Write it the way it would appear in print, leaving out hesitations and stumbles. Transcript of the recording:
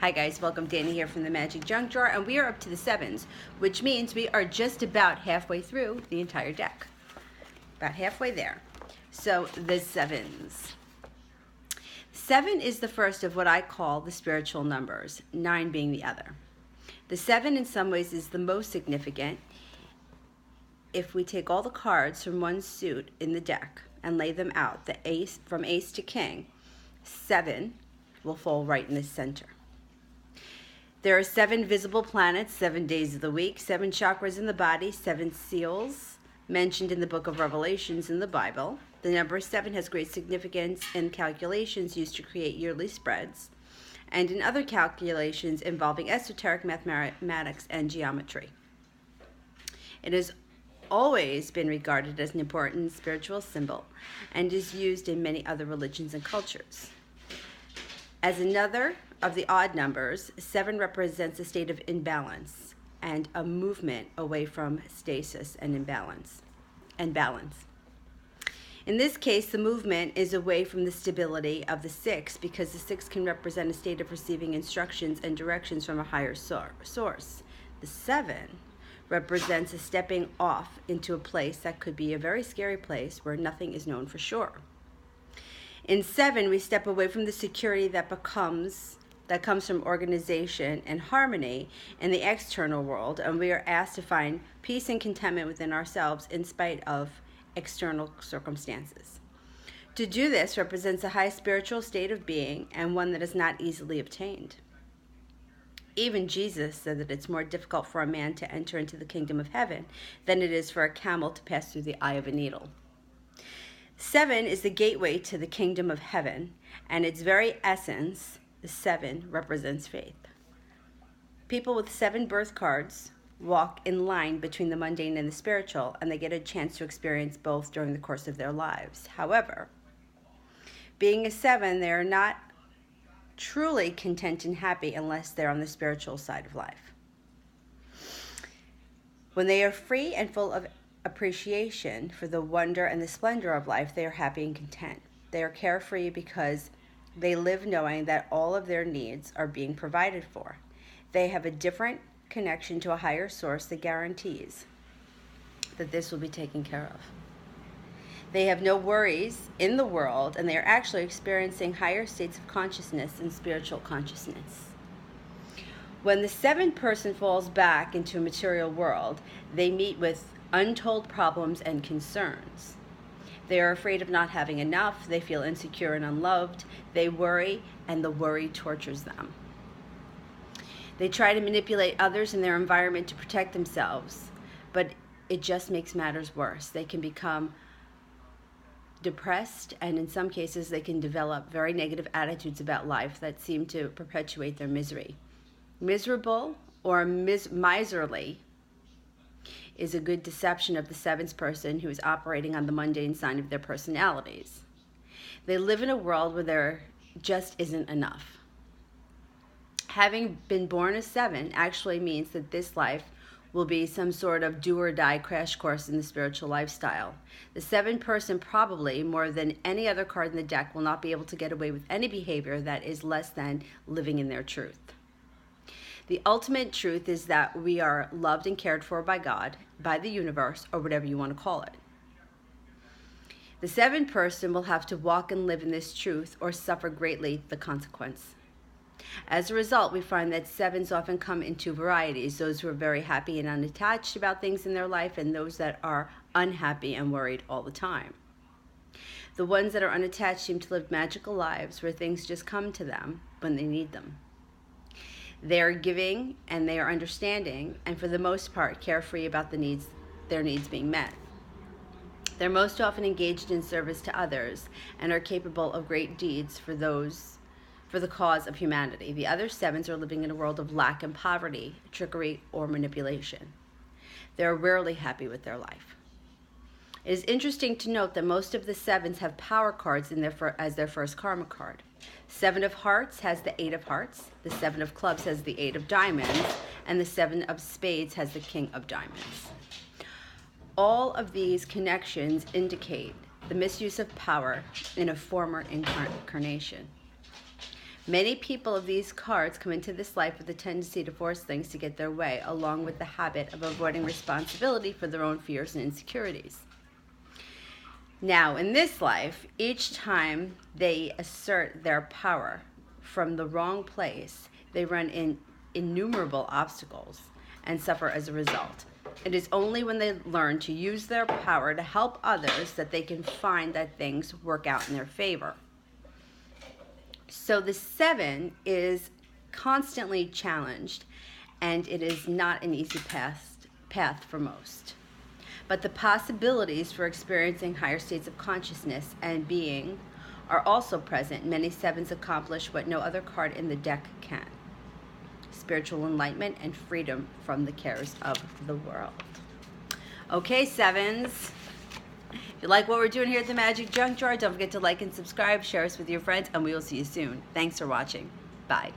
Hi guys, welcome. Danny here from the Magic Junk Drawer, and we are up to the sevens, which means we are just about halfway through the entire deck. About halfway there. So the sevens. 7 is the first of what I call the spiritual numbers, 9 being the other. The 7 in some ways is the most significant. If we take all the cards from one suit in the deck and lay them out, the ace from ace to king, 7 will fall right in the center. There are 7 visible planets, 7 days of the week, 7 chakras in the body, 7 seals mentioned in the book of Revelations in the Bible. The number 7 has great significance in calculations used to create yearly spreads and in other calculations involving esoteric mathematics and geometry. It has always been regarded as an important spiritual symbol and is used in many other religions and cultures. As another of the odd numbers, 7 represents a state of imbalance and a movement away from stasis and balance. In this case, the movement is away from the stability of the 6 because the 6 can represent a state of receiving instructions and directions from a higher source. The 7 represents a stepping off into a place that could be a very scary place where nothing is known for sure. In 7, we step away from the security that comes from organization and harmony in the external world, and we are asked to find peace and contentment within ourselves in spite of external circumstances. To do this represents a high spiritual state of being and one that is not easily obtained. Even Jesus said that it's more difficult for a man to enter into the kingdom of heaven than it is for a camel to pass through the eye of a needle. 7 is the gateway to the kingdom of heaven, and its very essence, the 7, represents faith. People with 7 birth cards walk in line between the mundane and the spiritual, and they get a chance to experience both during the course of their lives. However, being a 7, they are not truly content and happy unless they're on the spiritual side of life. When they are free and full of appreciation for the wonder and the splendor of life, they are happy and content. They are carefree because they live knowing that all of their needs are being provided for. They have a different connection to a higher source that guarantees that this will be taken care of. They have no worries in the world, and they are actually experiencing higher states of consciousness and spiritual consciousness. When the 7 person falls back into a material world, they meet with untold problems and concerns. They are afraid of not having enough. They feel insecure and unloved. They worry, and the worry tortures them. They try to manipulate others in their environment to protect themselves, but it just makes matters worse. They can become depressed, and in some cases, they can develop very negative attitudes about life that seem to perpetuate their misery. Miserable or miserly is a good deception of the 7th person who is operating on the mundane side of their personalities. They live in a world where there just isn't enough. Having been born a 7 actually means that this life will be some sort of do or die crash course in the spiritual lifestyle. The 7 person probably, more than any other card in the deck, will not be able to get away with any behavior that is less than living in their truth. The ultimate truth is that we are loved and cared for by God, by the universe, or whatever you want to call it. The 7 person will have to walk and live in this truth or suffer greatly the consequence. As a result, we find that 7s often come in 2 varieties, those who are very happy and unattached about things in their life, and those that are unhappy and worried all the time. The ones that are unattached seem to live magical lives where things just come to them when they need them. They are giving and they are understanding, and for the most part carefree about their needs being met. They're most often engaged in service to others and are capable of great deeds for the cause of humanity. The other 7s are living in a world of lack and poverty, trickery, or manipulation. They're rarely happy with their life. It is interesting to note that most of the 7s have power cards as their first karma card. 7 of hearts has the 8 of hearts, the 7 of clubs has the 8 of diamonds, and the 7 of spades has the king of diamonds. All of these connections indicate the misuse of power in a former incarnation. Many people of these cards come into this life with a tendency to force things to get their way, along with the habit of avoiding responsibility for their own fears and insecurities. Now, in this life, each time they assert their power from the wrong place, they run in innumerable obstacles and suffer as a result. It is only when they learn to use their power to help others that they can find that things work out in their favor. So the 7 is constantly challenged, and it is not an easy path for most. But the possibilities for experiencing higher states of consciousness and being are also present. Many 7s accomplish what no other card in the deck can: spiritual enlightenment and freedom from the cares of the world. Okay, 7s. If you like what we're doing here at the Magic Junk Drawer, don't forget to like and subscribe, share us with your friends, and we will see you soon. Thanks for watching. Bye.